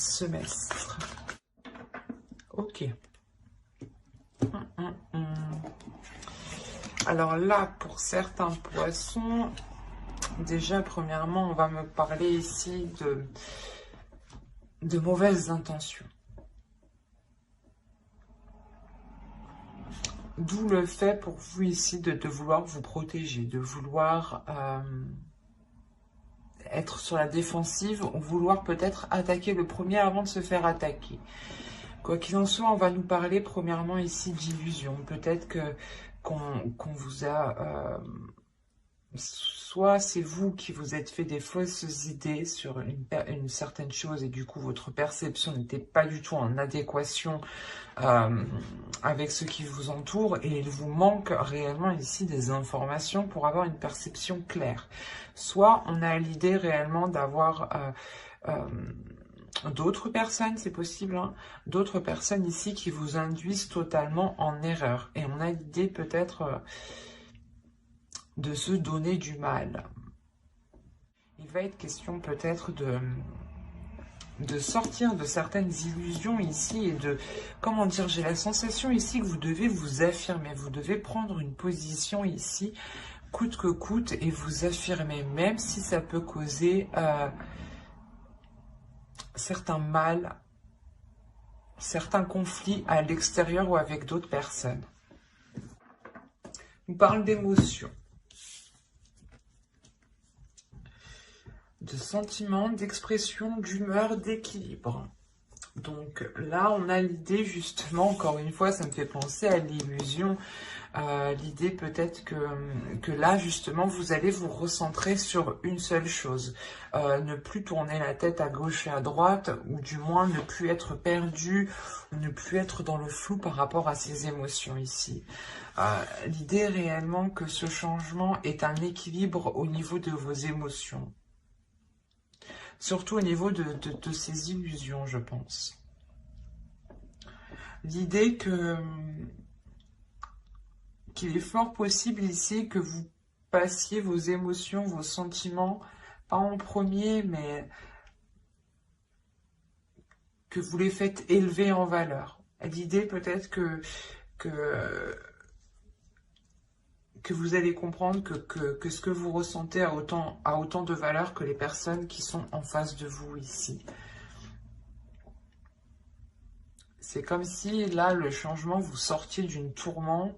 semestre. Ok. Alors là, pour certains poissons, déjà, premièrement, on va me parler ici de mauvaises intentions. D'où le fait pour vous ici de vouloir vous protéger, de vouloir être sur la défensive ou vouloir peut-être attaquer le premier avant de se faire attaquer. Quoi qu'il en soit, on va nous parler premièrement ici d'illusion. Peut-être qu'on vous a... soit c'est vous qui vous êtes fait des fausses idées sur une certaine chose et du coup votre perception n'était pas du tout en adéquation avec ce qui vous entoure et il vous manque réellement ici des informations pour avoir une perception claire. Soit on a l'idée réellement d'avoir d'autres personnes, c'est possible, hein, d'autres personnes ici qui vous induisent totalement en erreur. Et on a l'idée peut-être de se donner du mal. Il va être question peut-être de sortir de certaines illusions ici et de, comment dire, j'ai la sensation ici que vous devez vous affirmer, vous devez prendre une position ici, coûte que coûte, et vous affirmer, même si ça peut causer certains mal, certains conflits à l'extérieur ou avec d'autres personnes. On parle d'émotions, de sentiments, d'expression, d'humeur, d'équilibre. Donc là, on a l'idée justement, encore une fois, ça me fait penser à l'illusion. L'idée peut-être que là, justement, vous allez vous recentrer sur une seule chose. Ne plus tourner la tête à gauche et à droite, ou du moins ne plus être perdu, ou ne plus être dans le flou par rapport à ces émotions ici. L'idée réellement que ce changement est un équilibre au niveau de vos émotions. Surtout au niveau de ces illusions, je pense. L'idée qu'il est fort possible ici que vous passiez vos émotions, vos sentiments, pas en premier, mais que vous les faites élever en valeur. L'idée peut-être que vous allez comprendre que ce que vous ressentez a autant de valeur que les personnes qui sont en face de vous ici. C'est comme si, là, le changement, vous sortiez d'une tourment,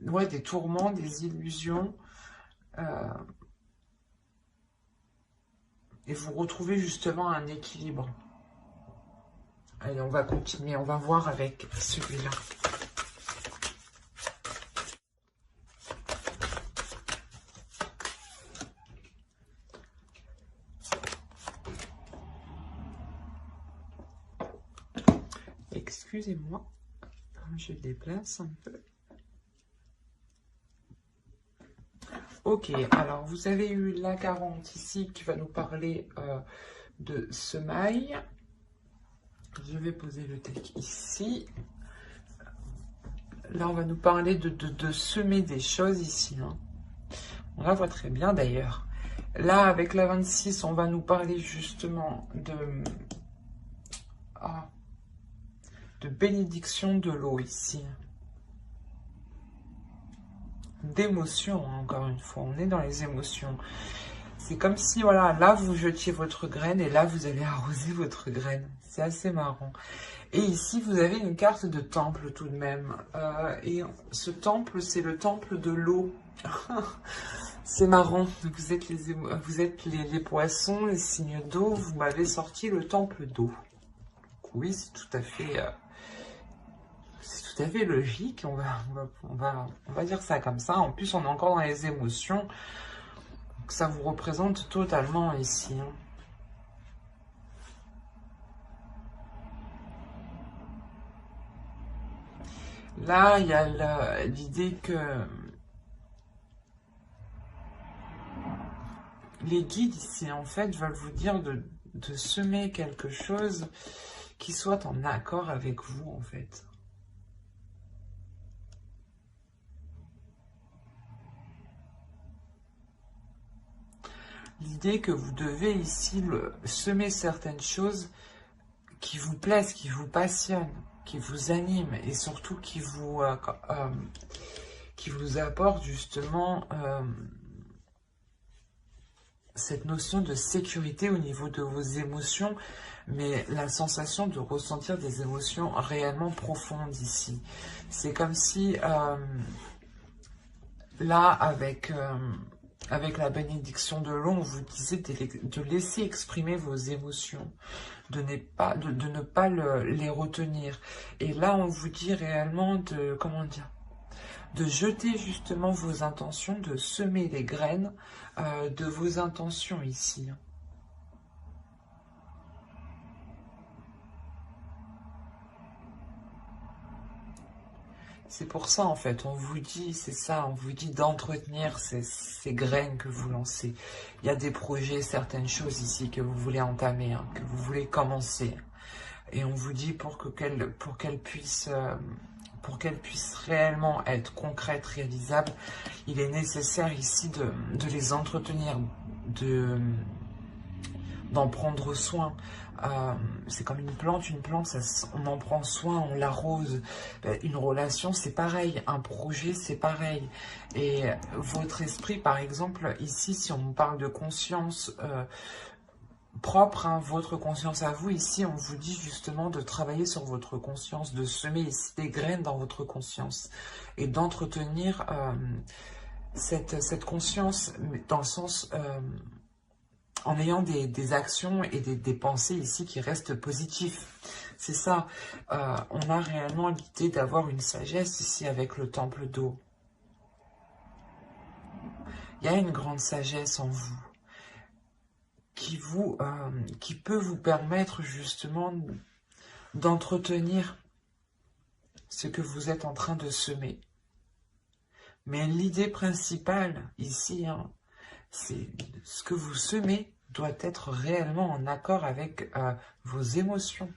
ouais, des tourments, des illusions, et vous retrouvez justement un équilibre. Allez, on va continuer, on va voir avec celui-là. Excusez-moi, je déplace un peu. Ok, alors vous avez eu la 40 ici qui va nous parler de semailles. Je vais poser le deck ici. Là, on va nous parler de semer des choses ici. Hein. On la voit très bien d'ailleurs. Là, avec la 26, on va nous parler justement de bénédiction de l'eau ici. D'émotions, hein, encore une fois. On est dans les émotions. C'est comme si, voilà, là, vous jetiez votre graine et là, vous allez arroser votre graine. C'est assez marrant. Et ici, vous avez une carte de temple tout de même. Et ce temple, c'est le temple de l'eau. C'est marrant. Vous êtes les poissons, les signes d'eau. Vous m'avez sorti le temple d'eau. Oui, c'est tout à fait logique. On va dire ça comme ça. En plus, on est encore dans les émotions. Donc, ça vous représente totalement ici. Hein. Là, il y a l'idée que les guides ici, en fait, veulent vous dire de semer quelque chose qui soit en accord avec vous, en fait. L'idée que vous devez ici semer certaines choses qui vous plaisent, qui vous passionnent, qui vous animent et surtout qui vous apportent justement cette notion de sécurité au niveau de vos émotions, mais la sensation de ressentir des émotions réellement profondes ici. C'est comme si, là, avec la bénédiction de l'eau, on vous disait de laisser exprimer vos émotions, de ne pas les retenir. Et là, on vous dit réellement de, comment dire, de jeter justement vos intentions, de semer les graines de vos intentions ici. C'est pour ça, en fait, on vous dit, c'est ça, on vous dit d'entretenir ces graines que vous lancez. Il y a des projets, certaines choses ici que vous voulez entamer, hein, que vous voulez commencer. Et on vous dit pour qu'elles puissent réellement être concrètes, réalisables, il est nécessaire ici de les entretenir, d'en prendre soin. C'est comme une plante, on en prend soin, on l'arrose. Une relation, c'est pareil. Un projet, c'est pareil. Et votre esprit, par exemple, ici, si on parle de conscience propre, hein, votre conscience à vous, ici, on vous dit justement de travailler sur votre conscience, de semer ici des graines dans votre conscience et d'entretenir cette conscience, dans le sens... en ayant des actions et des pensées ici qui restent positives. C'est ça. On a réellement l'idée d'avoir une sagesse ici avec le temple d'eau. Il y a une grande sagesse en vous qui peut vous permettre justement d'entretenir ce que vous êtes en train de semer. Mais l'idée principale ici, hein, c'est ce que vous semez doit être réellement en accord avec vos émotions.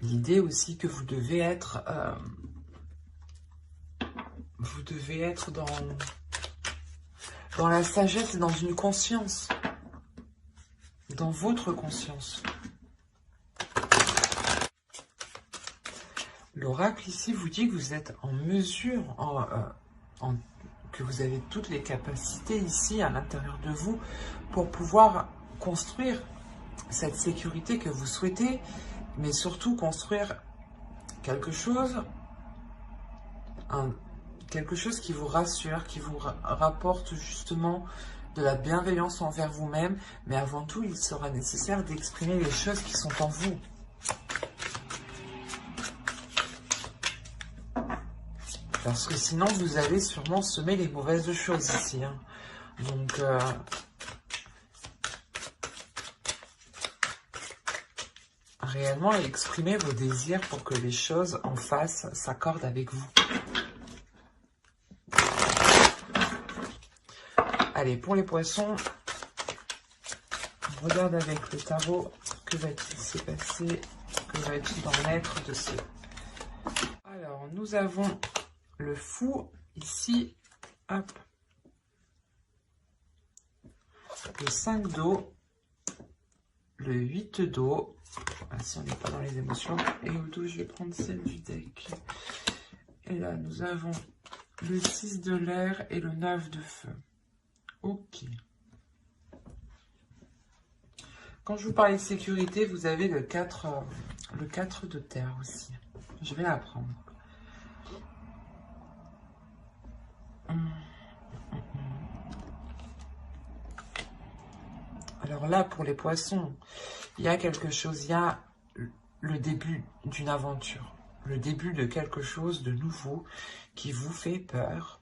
L'idée aussi que vous devez être dans la sagesse et dans une conscience, dans votre conscience. L'oracle ici vous dit que vous êtes en mesure, que vous avez toutes les capacités ici à l'intérieur de vous pour pouvoir construire cette sécurité que vous souhaitez, mais surtout construire quelque chose qui vous rassure, qui vous rapporte justement de la bienveillance envers vous-même, mais avant tout, il sera nécessaire d'exprimer les choses qui sont en vous. Parce que sinon, vous allez sûrement semer les mauvaises choses ici. Hein. Donc, réellement, exprimez vos désirs pour que les choses en face s'accordent avec vous. Allez, pour les poissons, on regarde avec le tarot, que va-t-il se passer, que va-t-il en être de ce... Alors, nous avons... le fou, ici, hop, le 5 d'eau, le 8 d'eau, si on n'est pas dans les émotions, et au dos, je vais prendre celle du deck. Et là, nous avons le 6 de l'air et le 9 de feu. Ok. Quand je vous parlais de sécurité, vous avez le 4 de terre aussi. Je vais la prendre. Alors là, pour les poissons, il y a quelque chose, il y a le début d'une aventure, le début de quelque chose de nouveau qui vous fait peur.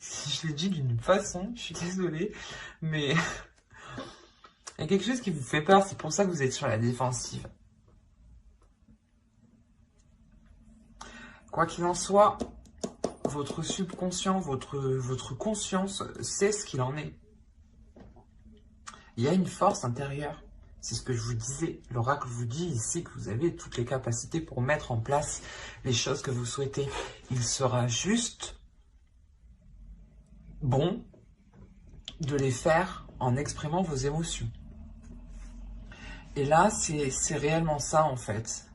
Je le dis d'une façon, je suis désolée, mais il y a quelque chose qui vous fait peur, c'est pour ça que vous êtes sur la défensive. Quoi qu'il en soit, votre subconscient, votre conscience sait ce qu'il en est. Il y a une force intérieure. C'est ce que je vous disais. L'oracle vous dit ici que vous avez toutes les capacités pour mettre en place les choses que vous souhaitez. Il sera juste bon de les faire en exprimant vos émotions. Et là, c'est réellement ça, en fait.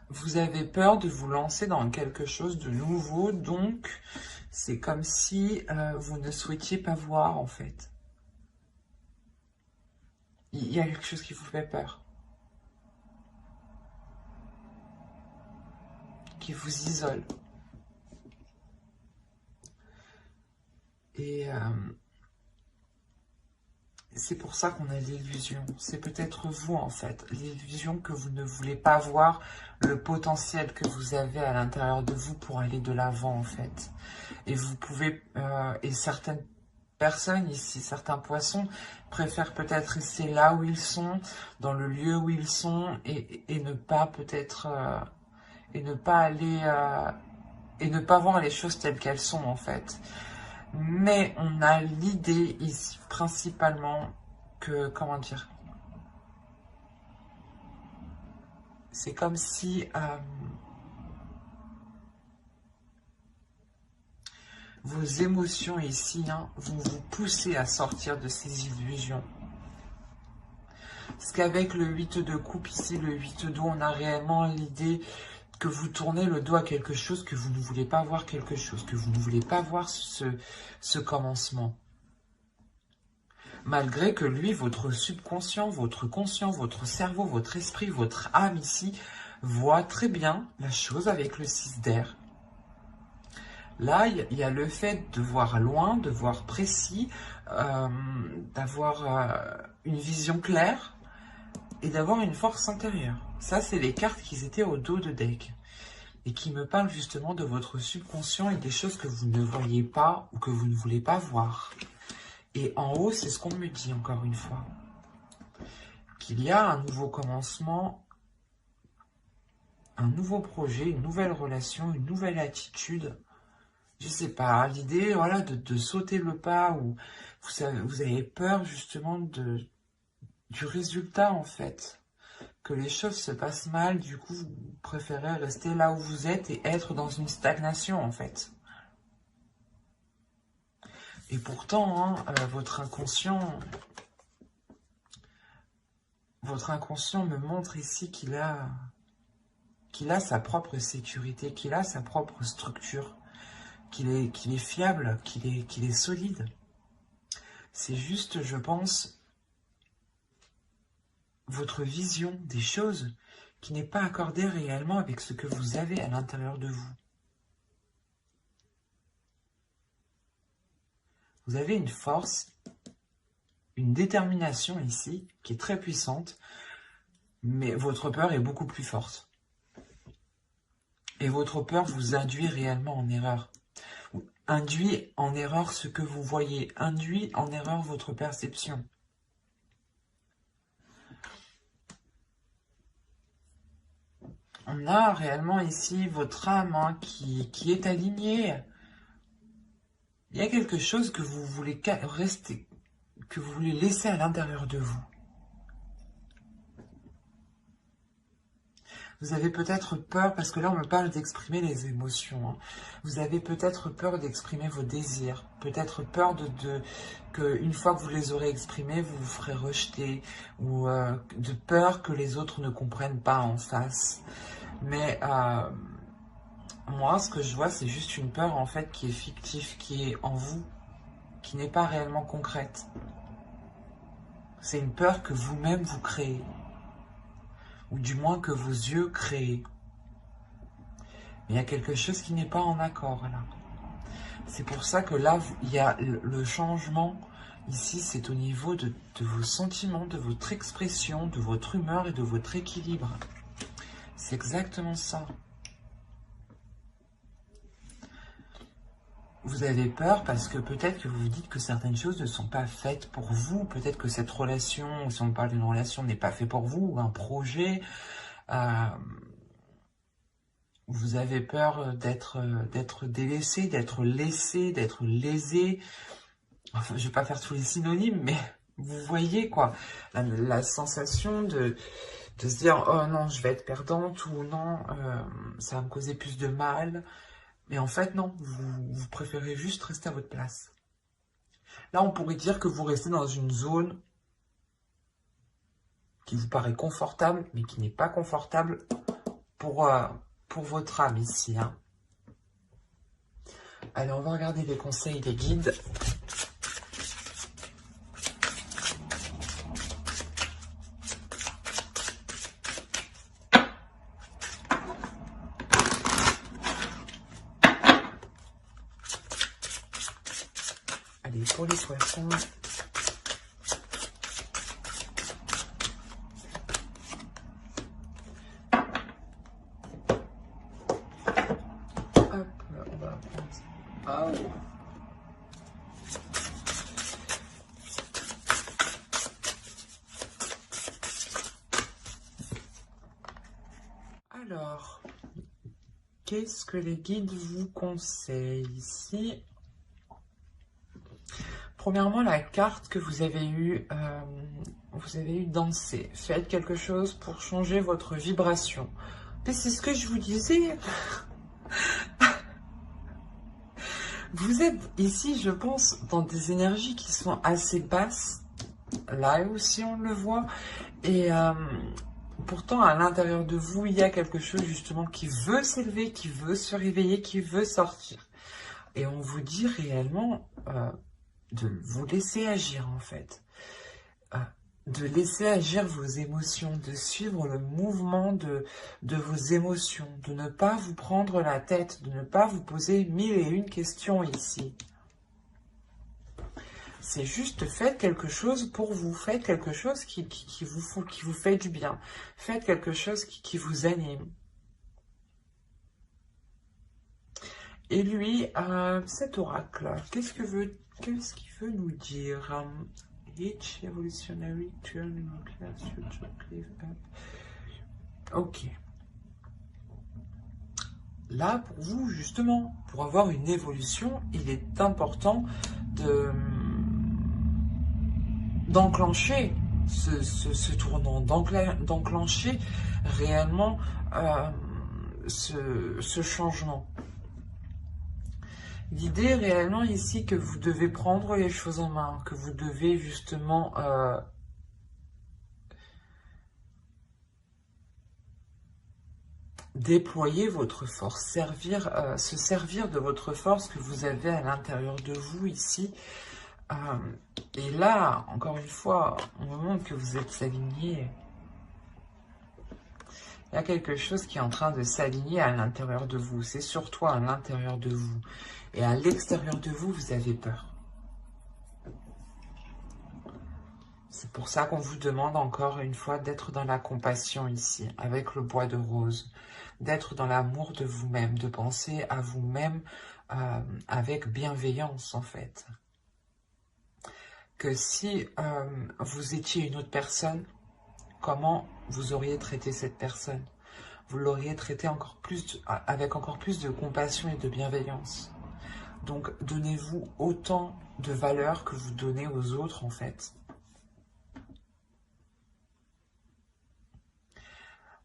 Vous avez peur de vous lancer dans quelque chose de nouveau, donc c'est comme si vous ne souhaitiez pas voir, en fait. Il y a quelque chose qui vous fait peur, qui vous isole. Et c'est pour ça qu'on a l'illusion. C'est peut-être vous, en fait, l'illusion que vous ne voulez pas voir le potentiel que vous avez à l'intérieur de vous pour aller de l'avant, en fait. Et vous pouvez, et certaines personnes ici, certains poissons, préfèrent peut-être rester là où ils sont, dans le lieu où ils sont, et ne pas peut-être, et ne pas aller, et ne pas voir les choses telles qu'elles sont, en fait. Mais on a l'idée ici, principalement, que, comment dire, c'est comme si vos émotions ici vont vous pousser à sortir de ces illusions. Parce qu'avec le 8 de coupe ici, le 8 d'eau, on a réellement l'idée que vous tournez le dos à quelque chose, que vous ne voulez pas voir quelque chose, que vous ne voulez pas voir ce commencement. Malgré que lui, votre subconscient, votre conscient, votre cerveau, votre esprit, votre âme ici, voit très bien la chose avec le 6 d'air. Là, il y a le fait de voir loin, de voir précis, d'avoir une vision claire et d'avoir une force intérieure. Ça, c'est les cartes qui étaient au dos de deck et qui me parlent justement de votre subconscient et des choses que vous ne voyez pas ou que vous ne voulez pas voir. Et en haut, c'est ce qu'on me dit encore une fois. Qu'il y a un nouveau commencement, un nouveau projet, une nouvelle relation, une nouvelle attitude. Je sais pas, l'idée voilà, de sauter le pas ou vous avez peur justement du résultat en fait. Que les choses se passent mal, du coup vous préférez rester là où vous êtes et être dans une stagnation en fait. Et pourtant, votre inconscient me montre ici qu'il a sa propre sécurité, qu'il a sa propre structure, qu'il est fiable, qu'il est solide. C'est juste, je pense, votre vision des choses qui n'est pas accordée réellement avec ce que vous avez à l'intérieur de vous. Vous avez une force, une détermination ici, qui est très puissante, mais votre peur est beaucoup plus forte. Et votre peur vous induit réellement en erreur. Induit en erreur ce que vous voyez, induit en erreur votre perception. On a réellement ici votre âme qui est alignée. Il y a quelque chose que vous voulez rester, que vous voulez laisser à l'intérieur de vous. Vous avez peut-être peur, parce que là on me parle d'exprimer les émotions. Vous avez peut-être peur d'exprimer vos désirs. Peut-être peur que une fois que vous les aurez exprimés, vous vous ferez rejeter. Ou de peur que les autres ne comprennent pas en face. Mais moi, ce que je vois, c'est juste une peur en fait qui est fictive, qui est en vous, qui n'est pas réellement concrète. C'est une peur que vous-même vous créez. Ou du moins que vos yeux créent. Mais il y a quelque chose qui n'est pas en accord là. C'est pour ça que là, il y a le changement. Ici, c'est au niveau de vos sentiments, de votre expression, de votre humeur et de votre équilibre. C'est exactement ça. Vous avez peur parce que peut-être que vous vous dites que certaines choses ne sont pas faites pour vous. Peut-être que cette relation, si on parle d'une relation, n'est pas fait pour vous, ou un projet. Vous avez peur d'être délaissé, d'être laissé, d'être lésé. Enfin, je ne vais pas faire tous les synonymes, mais vous voyez quoi. La sensation de se dire « Oh non, je vais être perdante » ou « Non, ça va me causer plus de mal ». Mais en fait, non, vous préférez juste rester à votre place. Là, on pourrait dire que vous restez dans une zone qui vous paraît confortable, mais qui n'est pas confortable pour votre âme ici. Hein. Allez, on va regarder les conseils des guides. Allez, pour les poissons. Hop, on va prendre ça. Ah oui. Alors, qu'est-ce que les guides vous conseillent ici? Premièrement, la carte que vous avez eue danser. Faites quelque chose pour changer votre vibration. Mais c'est ce que je vous disais. Vous êtes ici, je pense, dans des énergies qui sont assez basses. Là aussi, on le voit. Et pourtant, à l'intérieur de vous, il y a quelque chose justement qui veut s'élever, qui veut se réveiller, qui veut sortir. Et on vous dit réellement de vous laisser agir, en fait. De laisser agir vos émotions, de suivre le mouvement de vos émotions, de ne pas vous prendre la tête, de ne pas vous poser 1001 questions ici. C'est juste faites quelque chose pour vous, faites quelque chose qui vous fait du bien, faites quelque chose qui vous anime. Et lui, cet oracle, qu'est-ce qu'il veut nous dire? Each evolutionary turn nuclear future cliff up. Ok. Là, pour vous, justement, pour avoir une évolution, il est important d'enclencher ce tournant, d'enclencher réellement ce changement. L'idée réellement ici que vous devez prendre les choses en main, que vous devez justement déployer votre force, se servir de votre force que vous avez à l'intérieur de vous ici. Et là, encore une fois, on vous montre que vous êtes aligné. Il y a quelque chose qui est en train de s'aligner à l'intérieur de vous. C'est surtout à l'intérieur de vous. Et à l'extérieur de vous, vous avez peur. C'est pour ça qu'on vous demande encore une fois d'être dans la compassion ici, avec le bois de rose. D'être dans l'amour de vous-même, de penser à vous-même avec bienveillance en fait. Que si vous étiez une autre personne, comment vous auriez traité cette personne? Vous l'auriez traité avec encore plus de compassion et de bienveillance. Donc, donnez-vous autant de valeur que vous donnez aux autres, en fait.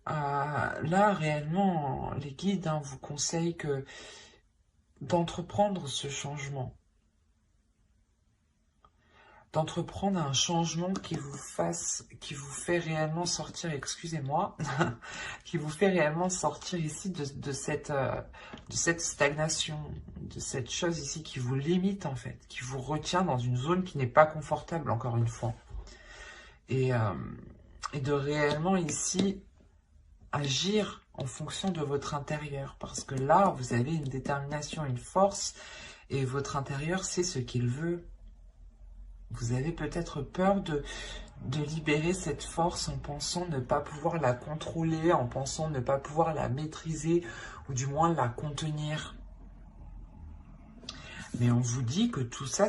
Là, réellement, les guides vous conseillent d'entreprendre ce changement. D'entreprendre un changement qui vous fait réellement sortir, excusez-moi, qui vous fait réellement sortir ici de cette stagnation, de cette chose ici qui vous limite en fait, qui vous retient dans une zone qui n'est pas confortable encore une fois. Et de réellement ici agir en fonction de votre intérieur, parce que là, vous avez une détermination, une force, et votre intérieur sait ce qu'il veut. Vous avez peut-être peur de libérer cette force en pensant ne pas pouvoir la contrôler, en pensant ne pas pouvoir la maîtriser, ou du moins la contenir. Mais on vous dit que tout ça,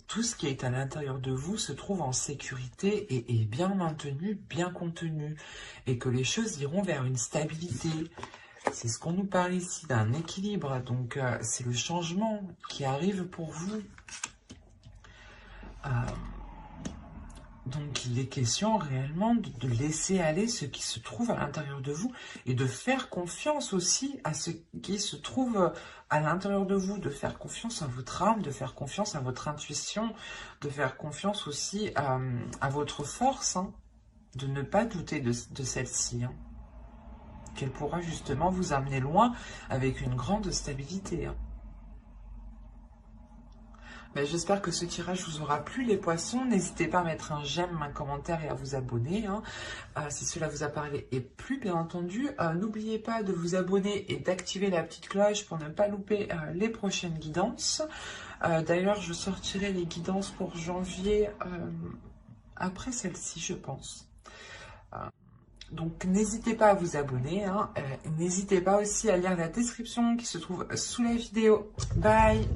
tout ce qui est à l'intérieur de vous se trouve en sécurité et est bien maintenu, bien contenu, et que les choses iront vers une stabilité. C'est ce qu'on nous parle ici, d'un équilibre. Donc, c'est le changement qui arrive pour vous. Donc, il est question réellement de laisser aller ce qui se trouve à l'intérieur de vous et de faire confiance aussi à ce qui se trouve à l'intérieur de vous, de faire confiance à votre âme, de faire confiance à votre intuition, de faire confiance aussi à votre force, hein, de ne pas douter de celle-ci, hein, qu'elle pourra justement vous amener loin avec une grande stabilité, hein. Ben, j'espère que ce tirage vous aura plu, les poissons. N'hésitez pas à mettre un j'aime, un commentaire et à vous abonner, hein, si cela vous a parlé et plu, bien entendu. N'oubliez pas de vous abonner et d'activer la petite cloche pour ne pas louper les prochaines guidances. D'ailleurs, je sortirai les guidances pour janvier après celle-ci, je pense. Donc, n'hésitez pas à vous abonner, hein. N'hésitez pas aussi à lire la description qui se trouve sous la vidéo. Bye!